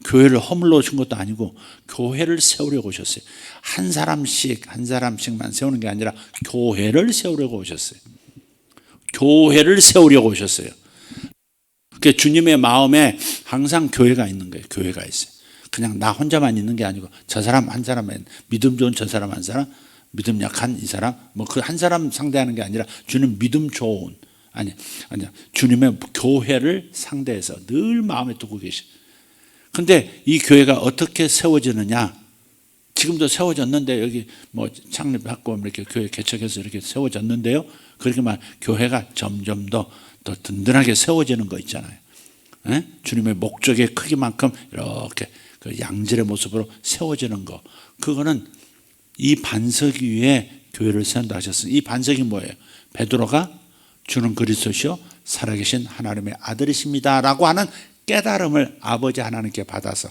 교회를 허물러 오신 것도 아니고 교회를 세우려고 오셨어요. 한 사람씩만 세우는 게 아니라 교회를 세우려고 오셨어요. 교회를 세우려고 오셨어요. 그러니까 주님의 마음에 항상 교회가 있는 거예요. 교회가 있어요. 그냥 나 혼자만 있는 게 아니고 저 사람 한 사람은, 믿음 좋은 저 사람 한 사람, 믿음 약한 이 사람, 뭐 그 한 사람 상대하는 게 아니라 주님 믿음 좋은, 아니야 주님의 교회를 상대해서 늘 마음에 두고 계셔. 근데 이 교회가 어떻게 세워지느냐? 지금도 세워졌는데, 여기 뭐 창립하고 이렇게 교회 개척해서 이렇게 세워졌는데요. 그렇게 말 교회가 점점 더 든든하게 세워지는 거 있잖아요. 에? 주님의 목적의 크기만큼 이렇게 그 양질의 모습으로 세워지는 거. 그거는 이 반석 위에 교회를 세운다 하셨어요. 이 반석이 뭐예요? 베드로가 주는 그리스도시요 살아계신 하나님의 아들이십니다라고 하는 깨달음을 아버지 하나님께 받아서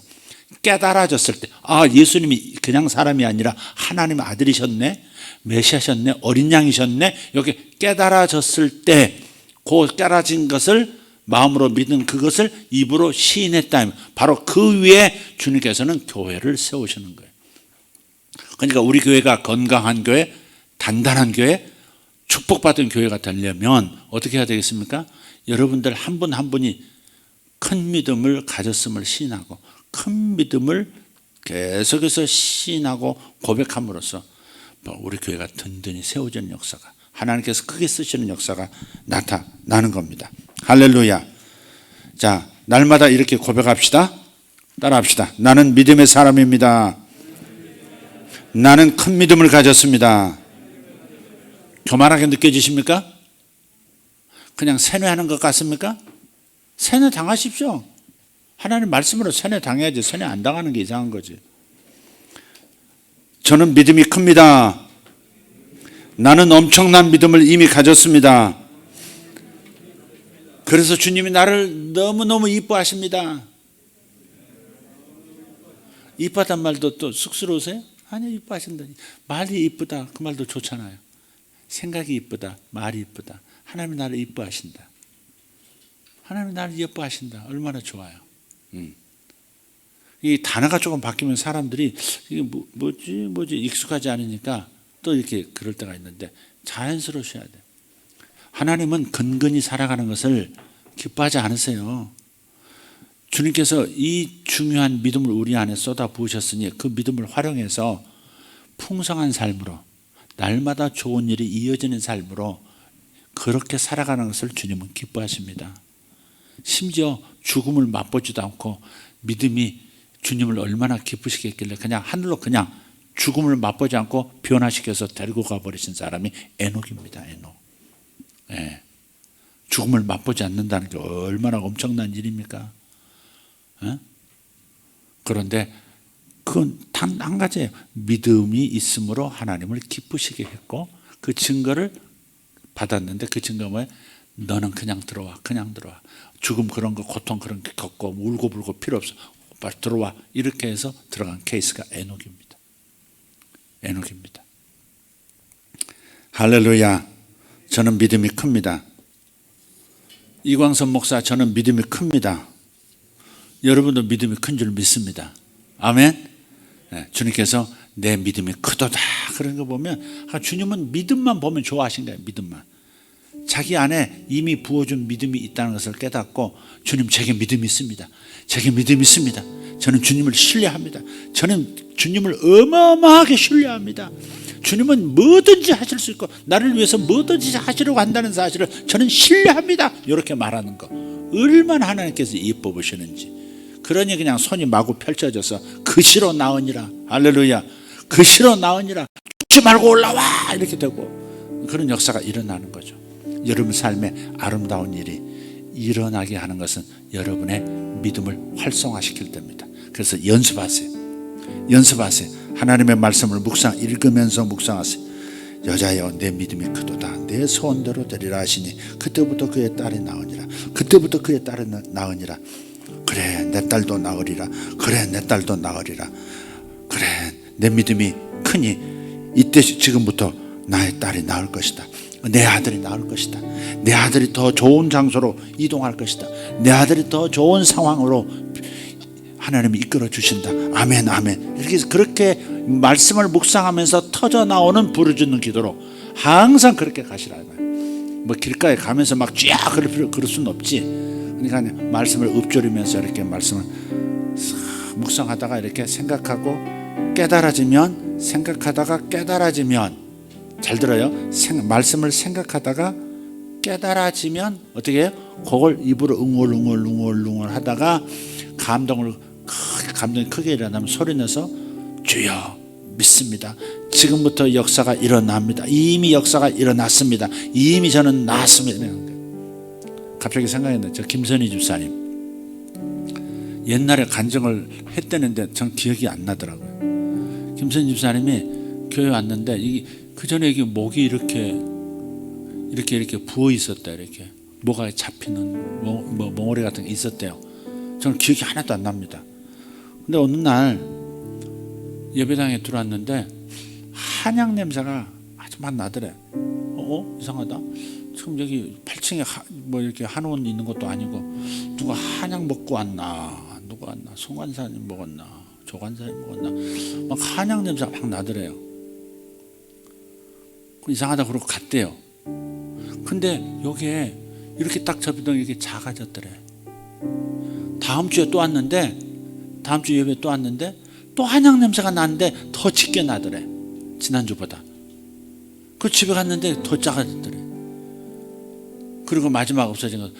깨달아졌을 때, 아, 예수님이 그냥 사람이 아니라 하나님의 아들이셨네, 메시아셨네, 어린 양이셨네, 여기 깨달아졌을 때 그 깨달아진 것을 마음으로 믿은 그것을 입으로 시인했다. 바로 그 위에 주님께서는 교회를 세우시는 거예요. 그러니까 우리 교회가 건강한 교회, 단단한 교회, 축복받은 교회가 되려면 어떻게 해야 되겠습니까? 여러분들 한 분 한 분이 큰 믿음을 가졌음을 시인하고, 큰 믿음을 계속해서 시인하고 고백함으로써 우리 교회가 든든히 세워지는 역사가, 하나님께서 크게 쓰시는 역사가 나타나는 겁니다. 할렐루야. 자, 날마다 이렇게 고백합시다. 따라합시다. 나는 믿음의 사람입니다. 나는 큰 믿음을 가졌습니다. 교만하게 느껴지십니까? 그냥 세뇌하는 것 같습니까? 세뇌 당하십시오. 하나님 말씀으로 세뇌 당해야지. 세뇌 안 당하는 게 이상한 거지. 저는 믿음이 큽니다. 나는 엄청난 믿음을 이미 가졌습니다. 그래서 주님이 나를 너무너무 이뻐하십니다. 이쁘단 말도 또 쑥스러우세요? 아니요, 이뻐하신다니. 말이 이쁘다, 그 말도 좋잖아요. 생각이 이쁘다, 말이 이쁘다. 하나님이 나를 이뻐하신다. 하나님이 나를 예뻐하신다. 얼마나 좋아요. 이 단어가 조금 바뀌면 사람들이 이게 뭐지 익숙하지 않으니까 또 이렇게 그럴 때가 있는데 자연스러우셔야 돼요. 하나님은 근근히 살아가는 것을 기뻐하지 않으세요. 주님께서 이 중요한 믿음을 우리 안에 쏟아 부으셨으니 그 믿음을 활용해서 풍성한 삶으로 날마다 좋은 일이 이어지는 삶으로 그렇게 살아가는 것을 주님은 기뻐하십니다. 심지어 죽음을 맛보지도 않고 믿음이 주님을 얼마나 기쁘시겠길래 그냥 하늘로 그냥 죽음을 맛보지 않고 변화시켜서 데리고 가버리신 사람이 에녹입니다. 에녹. 예. 죽음을 맛보지 않는다는 게 얼마나 엄청난 일입니까? 예? 그런데 그건 단 한 가지예요. 믿음이 있음으로 하나님을 기쁘시게 했고 그 증거를 받았는데 그 증거가 뭐예요? 너는 그냥 들어와. 그냥 들어와. 죽음 그런 거 고통 그런 거 겪고 울고불고 필요 없어. 빨리 들어와. 이렇게 해서 들어간 케이스가 에녹입니다. 에녹입니다. 할렐루야. 저는 믿음이 큽니다. 이광선 목사 저는 믿음이 큽니다. 여러분도 믿음이 큰 줄 믿습니다. 아멘. 네, 주님께서 내 믿음이 크도다 그런 거 보면 주님은 믿음만 보면 좋아하신 거예요. 믿음만. 자기 안에 이미 부어준 믿음이 있다는 것을 깨닫고 주님 제게 믿음이 있습니다. 제게 믿음이 있습니다. 저는 주님을 신뢰합니다. 저는 주님을 어마어마하게 신뢰합니다. 주님은 뭐든지 하실 수 있고 나를 위해서 뭐든지 하시려고 한다는 사실을 저는 신뢰합니다. 이렇게 말하는 거 얼마나 하나님께서 예뻐 보시는지. 그러니 그냥 손이 마구 펼쳐져서 그시로 나으니라. 할렐루야. 그시로 나으니라. 죽지 말고 올라와 이렇게 되고 그런 역사가 일어나는 거죠. 여러분 삶에 아름다운 일이 일어나게 하는 것은 여러분의 믿음을 활성화시킬 때입니다. 그래서 연습하세요. 연습하세요. 하나님의 말씀을 읽으면서 묵상하세요. 여자여 내 믿음이 크도다. 내 소원대로 되리라 하시니 그때부터 그의 딸이 나으니라. 그때부터 그의 딸이 나으니라. 그래 내 딸도 나으리라. 그래 내 딸도 나으리라. 그래 내 믿음이 크니 이때 지금부터 나의 딸이 나을 것이다. 내 아들이 나을 것이다. 내 아들이 더 좋은 장소로 이동할 것이다. 내 아들이 더 좋은 상황으로 하나님이 이끌어 주신다. 아멘 아멘. 이렇게 그렇게 말씀을 묵상하면서 터져 나오는 부르짖는 기도로 항상 그렇게 가시라는 거예요. 뭐 길가에 가면서 막 쫙 그럴 수는 없지. 그러니까 말씀을 읊조리면서 이렇게 말씀을 묵상하다가 이렇게 생각하고 깨달아지면 생각하다가 깨달아지면 잘 들어요. 말씀을 생각하다가 깨달아지면 어떻게 해요? 그걸 입으로 웅얼 하다가 감동이 크게 일어나면 소리내서 주여 믿습니다. 지금부터 역사가 일어납니다. 이미 역사가 일어났습니다. 이미 저는 나았습니다. 갑자기 생각이 나요. 저 김선희 집사님 옛날에 간증을 했다는데 전 기억이 안 나더라고요. 김선희 집사님이 교회 왔는데 그 전에 이게 목이 이렇게 부어 있었다. 이렇게 뭐가 잡히는 멍어리 같은 게 있었대요. 저는 기억이 하나도 안 납니다. 근데 어느 날 예배당에 들어왔는데 한약 냄새가 아주 많이 나더래. 이상하다. 지금 여기 8층에 뭐 이렇게 한의원 있는 것도 아니고 누가 한약 먹고 왔나? 누가 왔나? 송관사님 먹었나? 조관사님 먹었나? 막 한약 냄새가 막 나더래요. 이상하다 그러고 갔대요. 근데 여기에 이렇게 딱 접히더니 이게 작아졌더래. 다음 주에 또 왔는데 다음 주 예배 또 왔는데 또 한약 냄새가 나는데 더 짙게 나더래. 지난주보다. 그 집에 갔는데 더 작아졌더래. 그리고 마지막 없어진 건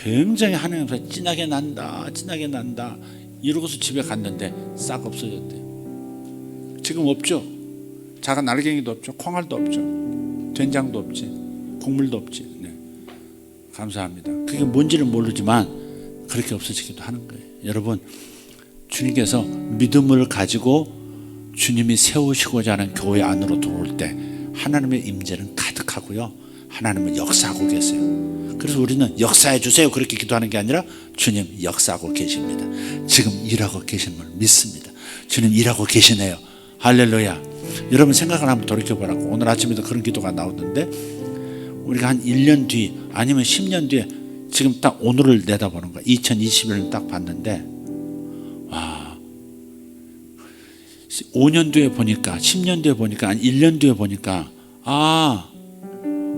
굉장히 한약 냄새가 진하게 난다. 이러고서 집에 갔는데 싹 없어졌대. 지금 없죠. 작은 날갱이도 없죠. 콩알도 없죠. 된장도 없지. 국물도 없지. 네. 감사합니다. 그게 뭔지는 모르지만 그렇게 없어지기도 하는 거예요. 여러분 주님께서 믿음을 가지고 주님이 세우시고자 하는 교회 안으로 들어올 때 하나님의 임재는 가득하고요. 하나님은 역사하고 계세요. 그래서 우리는 역사해 주세요 그렇게 기도하는 게 아니라 주님 역사하고 계십니다. 지금 일하고 계신 걸 믿습니다. 주님 일하고 계시네요. 할렐루야. 여러분 생각을 한번 돌이켜보라고. 오늘 아침에도 그런 기도가 나오던데 우리가 한 1년 뒤 아니면 10년 뒤에 지금 딱 오늘을 내다보는 거야. 2021년 딱 봤는데, 와, 5년 뒤에 보니까, 10년 뒤에 보니까, 아니 1년 뒤에 보니까,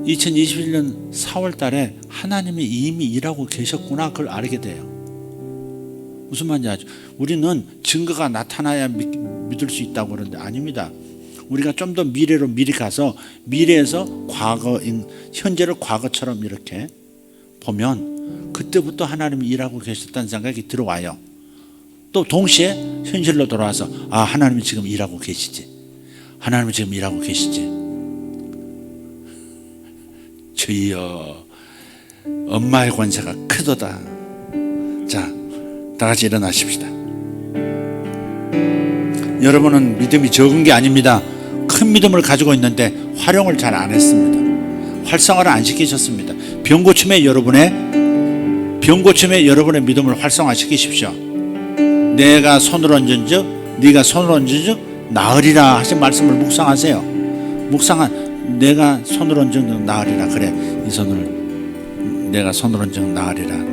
2021년 4월 달에 하나님이 이미 일하고 계셨구나, 그걸 알게 돼요. 무슨 말인지 아죠? 우리는 증거가 나타나야 믿을 수 있다고 그러는데 아닙니다. 우리가 좀 더 미래로 미리 가서 미래에서 현재를 과거처럼 이렇게 보면 그때부터 하나님이 일하고 계셨다는 생각이 들어와요. 또 동시에 현실로 돌아와서 하나님이 지금 일하고 계시지. 하나님이 지금 일하고 계시지. 주여, 엄마의 권세가 크도다. 자, 다 같이 일어나십시다. 여러분은 믿음이 적은 게 아닙니다. 큰 믿음을 가지고 있는데 활용을 잘 안 했습니다. 활성화를 안 시키셨습니다. 병고침에 여러분의 믿음을 활성화시키십시오. 내가 손을 얹은즉 네가 손을 얹은즉 나으리라 하신 말씀을 묵상하세요. 내가 손을 얹은즉 나으리라. 그래, 이 손을 내가 손을 얹은즉 나으리라.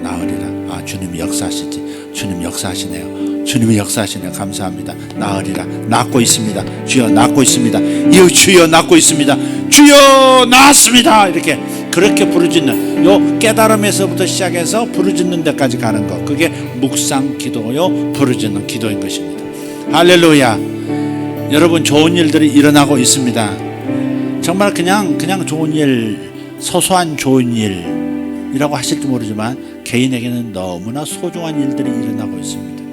주님이 역사하시지. 주님 역사하시네요. 주님이 역사하시네요. 감사합니다. 나으리라. 낫고 있습니다. 주여 낫고 있습니다. 주여 낫고 있습니다. 주여 나았습니다. 이렇게 그렇게 부르짖는 요 깨달음에서부터 시작해서 부르짖는 데까지 가는 거, 그게 묵상 기도요, 부르짖는 기도인 것입니다. 할렐루야. 여러분, 좋은 일들이 일어나고 있습니다. 정말 그냥 좋은 일, 소소한 좋은 일이라고 하실지 모르지만 개인에게는 너무나 소중한 일들이 일어나고 있습니다.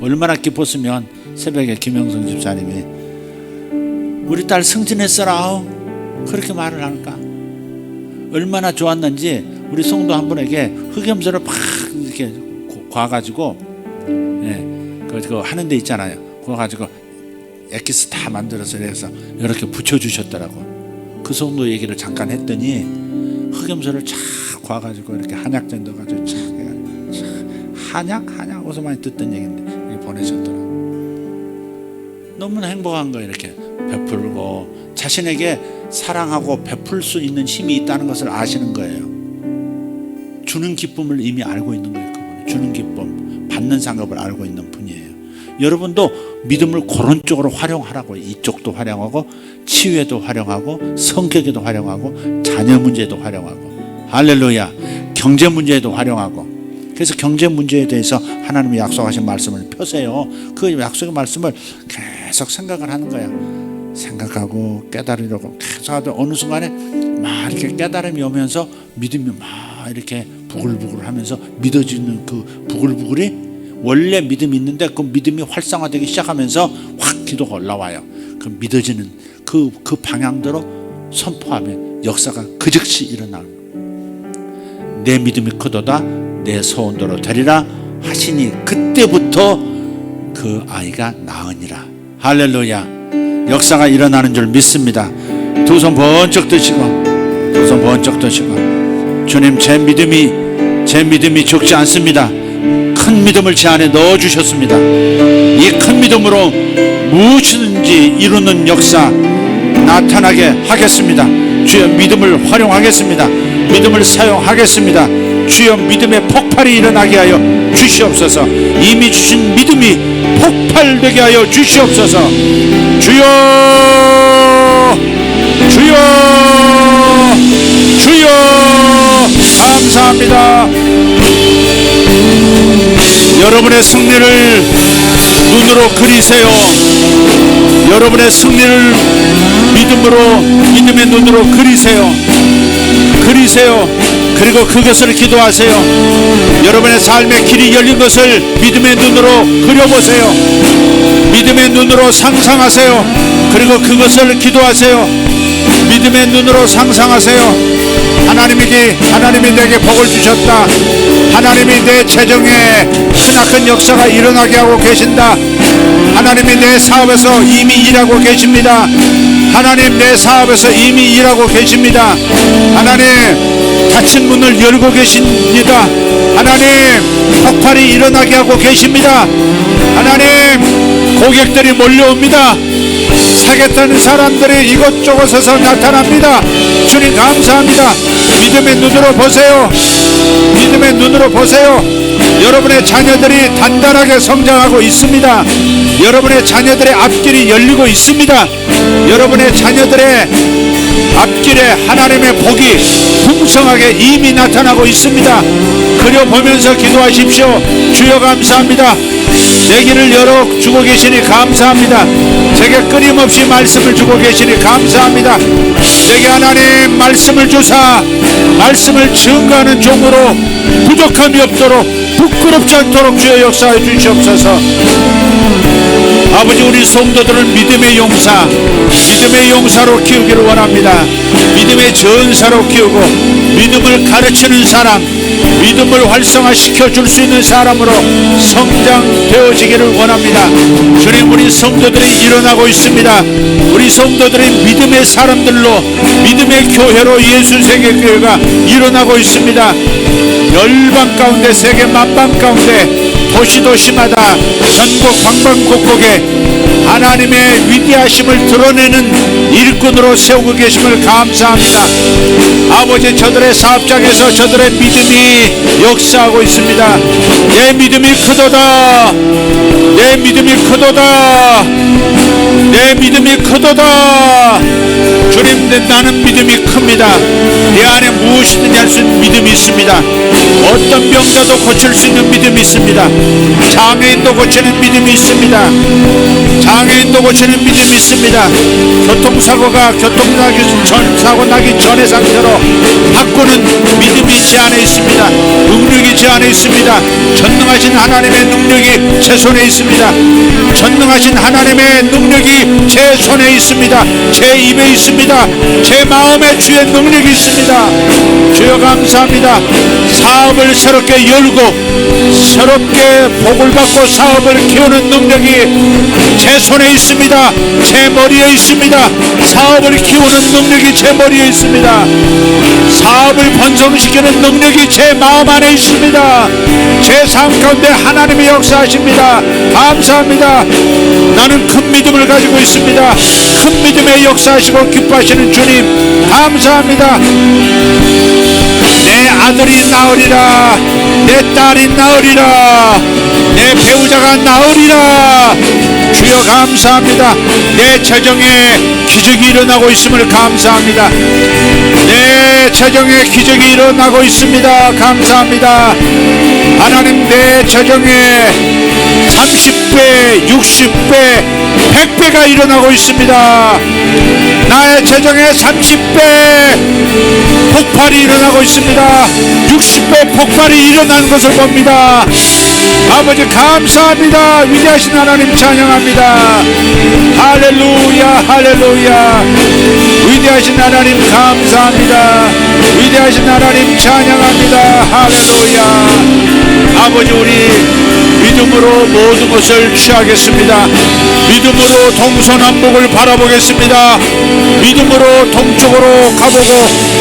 얼마나 기뻤으면 새벽에 김영성 집사님이 우리 딸 승진했어라 그렇게 말을 할까? 얼마나 좋았는지 우리 성도 한 분에게 흑염소를 팍 이렇게 과가지고, 그거 하는 데 있잖아요. 그거 가지고 엑기스 다 만들어서 그래서 이렇게 붙여주셨더라고. 그 성도 얘기를 잠깐 했더니 흑염소를 쫙 과가지고 이렇게 한약재 넣어가지고 한약 어디서 많이 듣던 얘기인데 보내셨더라고. 너무나 행복한 거예요. 이렇게 베풀고 자신에게 사랑하고 베풀 수 있는 힘이 있다는 것을 아시는 거예요. 주는 기쁨을 이미 알고 있는 거예요. 그분은 주는 기쁨, 받는 상급을 알고 있는 분이에요. 여러분도 믿음을 그런 쪽으로 활용하라고. 이쪽도 활용하고 치유에도 활용하고 성격에도 활용하고 자녀 문제에도 활용하고, 할렐루야. 경제 문제에도 활용하고. 그래서 경제 문제에 대해서 하나님이 약속하신 말씀을 펴세요. 그 약속의 말씀을 계속 생각을 하는 거야. 생각하고 깨달으려고 계속 하다 어느 순간에 막 이렇게 깨달음이 오면서 믿음이 막 이렇게 부글부글 하면서 믿어지는 그 부글부글이, 원래 믿음이 있는데 그 믿음이 활성화되기 시작하면서 확 기도가 올라와요. 그 믿어지는 그 방향대로 선포하면 역사가 그 즉시 일어나는 거예요. 내 믿음이 크도다 내 소원대로 되리라 하시니 그때부터 그 아이가 나으니라. 할렐루야. 역사가 일어나는 줄 믿습니다. 두 손 번쩍 드시고 주님, 제 믿음이 죽지 않습니다. 큰 믿음을 제 안에 넣어주셨습니다. 이 큰 믿음으로 무엇이든지 이루는 역사 나타나게 하겠습니다. 주여, 믿음을 활용하겠습니다. 믿음을 사용하겠습니다. 주여, 믿음의 폭발이 일어나게 하여 주시옵소서. 이미 주신 믿음이 폭발되게 하여 주시옵소서. 주여 감사합니다. 여러분의 승리를 눈으로 그리세요. 여러분의 승리를 믿음의 눈으로 그리세요. 그리고 그것을 기도하세요. 여러분의 삶의 길이 열린 것을 믿음의 눈으로 그려보세요. 믿음의 눈으로 상상하세요. 그리고 그것을 기도하세요. 믿음의 눈으로 상상하세요. 하나님이 내게 복을 주셨다. 하나님이 내 재정에 크나큰 역사가 일어나게 하고 계신다. 하나님이 내 사업에서 이미 일하고 계십니다. 하나님, 내 사업에서 이미 일하고 계십니다. 하나님, 닫힌 문을 열고 계십니다. 하나님, 폭발이 일어나게 하고 계십니다. 하나님, 고객들이 몰려옵니다. 사겠다는 사람들이 이곳저곳에서 나타납니다. 주님 감사합니다. 믿음의 눈으로 보세요. 믿음의 눈으로 보세요. 여러분의 자녀들이 단단하게 성장하고 있습니다. 여러분의 자녀들의 앞길이 열리고 있습니다. 여러분의 자녀들의 앞길에 하나님의 복이 풍성하게 이미 나타나고 있습니다. 그려보면서 기도하십시오. 주여 감사합니다. 내 길을 열어주고 계시니 감사합니다. 제게 끊임없이 말씀을 주고 계시니 감사합니다. 내게 하나님 말씀을 주사 말씀을 증거하는 종으로 부족함이 없도록 부끄럽지 않도록 주여 역사해 주시옵소서. 아버지, 우리 성도들은 믿음의 용사, 믿음의 용사로 키우기를 원합니다. 믿음의 전사로 키우고 믿음을 가르치는 사람, 믿음을 활성화시켜 줄 수 있는 사람으로 성장되어지기를 원합니다. 주님, 우리 성도들이 일어나고 있습니다. 우리 성도들이 믿음의 사람들로, 믿음의 교회로 예수세계교회가 일어나고 있습니다. 열방 가운데, 세계 만방 가운데, 도시도시마다 전국 방방곡곡에 하나님의 위대하심을 드러내는 일꾼으로 세우고 계심을 감사합니다. 아버지, 저들의 사업장에서 저들의 믿음이 역사하고 있습니다. 내 믿음이 크도다. 내 믿음이 크도다. 내 믿음이 크도다. 주님, 나는 믿음이 큽니다. 내 안에 무엇이든지 할 수 있는 믿음이 있습니다. 어떤 병자도 고칠 수 있는 믿음이 있습니다. 장애인도 고치는 믿음이 있습니다. 장애인도 고치는 믿음이 있습니다. 교통사고 나기 전의 상태로 바꾸는 믿음이 제 안에 있습니다. 능력이 제 안에 있습니다. 전능하신 하나님의 능력이 제 손에 있습니다. 전능하신 하나님의 능력이 제 손에 있습니다. 제 입에 있습니다. 제 마음에 주의 능력이 있습니다. 주여 감사합니다. 사업을 새롭게 열고 새롭게 복을 받고 사업을 키우는 능력이 제 손에 있습니다. 제 머리에 있습니다. 사업을 키우는 능력이 제 머리에 있습니다. 사업을 번성시키는 능력이 제 마음 안에 있습니다. 제 삶 가운데 하나님의 역사하십니다. 감사합니다. 나는 큰 믿음을 가지고 있습니다. 큰 믿음의 역사하시고 기뻐하시는 주님 감사합니다. 내 아들이 나으리라. 내 딸이 나으리라. 내 배우자가 나으리라. 주여 감사합니다. 내 재정에 기적이 일어나고 있음을 감사합니다. 내 재정에 기적이 일어나고 있습니다. 감사합니다. 하나님, 내 재정에 30배, 60배, 100배가 일어나고 있습니다. 나의 재정에 30배 폭발이 일어나고 있습니다. 60배 폭발이 일어나는 것을 봅니다. 아버지 감사합니다. 위대하신 하나님 찬양합니다. 할렐루야, 할렐루야. 위대하신 하나님 감사합니다. 위대하신 하나님 찬양합니다. 할렐루야. 아버지, 우리 믿음으로 모든 것을 취하겠습니다. 믿음으로 동서남북을 바라보겠습니다. 믿음으로 동쪽으로 가보고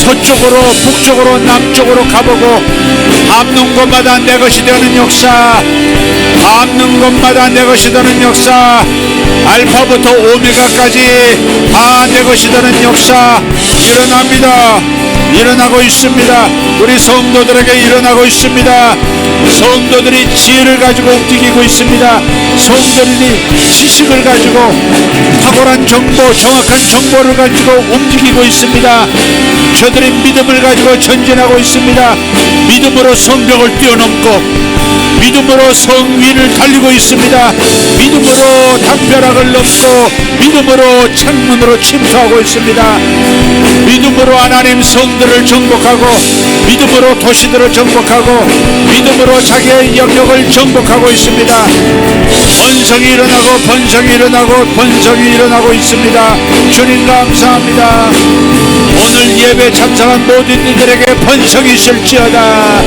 서쪽으로 북쪽으로 남쪽으로 가보고 밟는 곳마다 내 것이 되는 역사, 밟는 곳마다 내 것이 되는 역사, 알파부터 오메가까지 다 내 것이 되는 역사 일어납니다. 일어나고 있습니다. 우리 성도들에게 일어나고 있습니다. 성도들이 지혜를 가지고 움직이고 있습니다. 성도들이 지식을 가지고 탁월한 정보, 정확한 정보를 가지고 움직이고 있습니다. 저들이 믿음을 가지고 전진하고 있습니다. 믿음으로 성벽을 뛰어넘고 믿음으로 성 위를 달리고 있습니다. 믿음으로 담벼락을 넘고 믿음으로 창문으로 침투하고 있습니다. 믿음으로 하나님 성들을 정복하고 믿음으로 도시들을 정복하고 믿음으로 자기의 영역을 정복하고 있습니다. 번성이 일어나고 번성이 일어나고 번성이 일어나고 있습니다. 주님 감사합니다. 오늘 예배 참석한 모든 이들에게 번성이 있을지어다.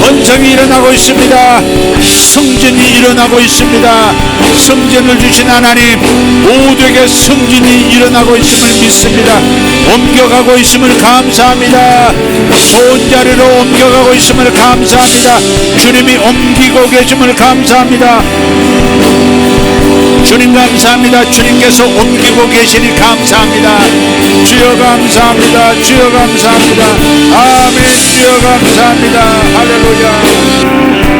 번성이 일어나고 있습니다. 승진이 일어나고 있습니다. 승진을 주신 하나님, 모두에게 승진이 일어나고 있음을 믿습니다. 옮겨가고 있음을 감사합니다. 좋은 자리로 옮겨가고 있음을 감사합니다. 주님이 옮기고 계심을 감사합니다. 주님 감사합니다. 주님께서 옮기고 계시니 감사합니다. 주여 감사합니다. 주여 감사합니다. 아멘. 주여 감사합니다. 할렐루야.